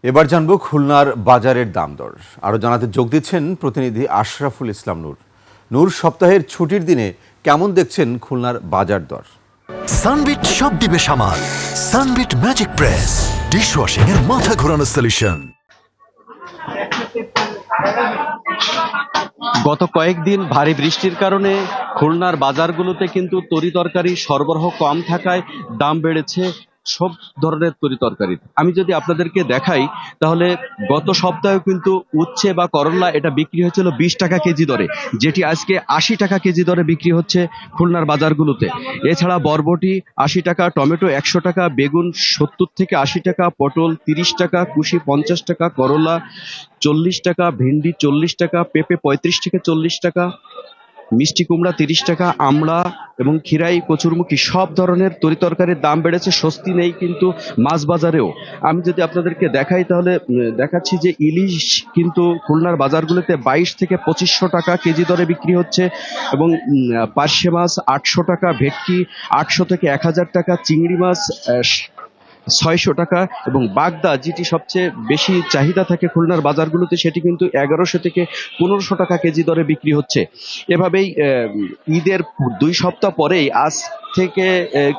এবার জানবো খুলনার বাজারের দাম দর। আরো জানাতে যোগ দিচ্ছেন প্রতিনিধি আশরাফুল ইসলাম নূর। নূর, সপ্তাহের ছুটির দিনে কেমন দেখছেন খুলনার বাজার দর? সানবিট সব দিবে সামাল। সানবিট ম্যাজিক প্রেস ডিশওয়াশিং এর মাথা ঘোরানো সলিউশন। গত কয়েকদিন ভারী বৃষ্টির কারণে খুলনার বাজারগুলোতে কিন্তু তরিতরকারি সরবরাহ কম থাকায় দাম বেড়েছে সব ধরনের তরিতরকারির। আমি যদি আপনাদেরকে দেখাই তাহলে গত সপ্তাহে কিন্তু উচ্ছে বা করল্লা এটা বিক্রি হয়েছিল 20 টাকা কেজি দরে, যেটি আজকে 80 টাকা কেজি দরে বিক্রি হচ্ছে খুলনার বাজারগুলোতে। এছাড়া বরবটি 80 টাকা, টমেটো 100 টাকা, বেগুন 70 থেকে 80 টাকা, পটল 30 টাকা, কুশি 50 টাকা, করলা 40 টাকা, ভেন্ডি 40 টাকা, পেঁপে 35 থেকে 40 টাকা, মিষ্টি কুমড়া 30 টাকা, আমড়া এবং খিরাই, কচুরমুখী সব ধরনের তরিতরকারির দাম বেড়েছে। স্বস্তি নেই কিন্তু মাছ বাজারেও। আমি যদি আপনাদেরকে দেখাই তাহলে দেখাচ্ছি যে ইলিশ কিন্তু খুলনার বাজারগুলোতে 22 থেকে 2500 টাকা কেজি দরে বিক্রি হচ্ছে এবং পার্শে মাছ 800 টাকা, ভেটকি 800 থেকে 1000 টাকা, চিংড়ি মাছ 600 টাকা এবং বাগদা যেটি সবচেয়ে বেশি চাহিদা থাকে খুলনার বাজারগুলোতে সেটি কিন্তু 1100 থেকে 1500 টাকা কেজি দরে বিক্রি হচ্ছে। এভাবেই ঈদের 2 সপ্তাহ পরেই আজ থেকে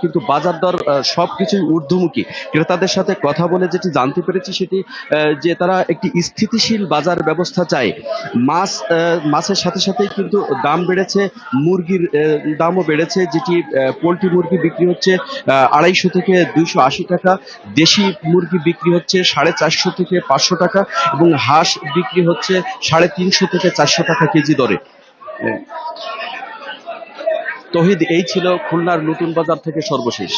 কিন্তু বাজার দর সবকিছুই ঊর্ধ্বমুখী। ক্রেতাদের সাথে কথা বলে যেটি জানতে পেরেছি সেটি যে তারা একটি স্থিতিশীল বাজার ব্যবস্থা চায়। মাছের সাথে সাথেই কিন্তু দাম বেড়েছে, মুরগির দামও বেড়েছে, যেটি পোলট্রি মুরগি বিক্রি হচ্ছে 250 থেকে 280 টাকা, দেশি মুরগি বিক্রি হচ্ছে 450 থেকে 500 টাকা এবং হাঁস বিক্রি হচ্ছে 350 থেকে 400 টাকা কেজি দরে। তহিদ, এই ছিল খুলনার নতুন বাজার থেকে সর্বশেষ।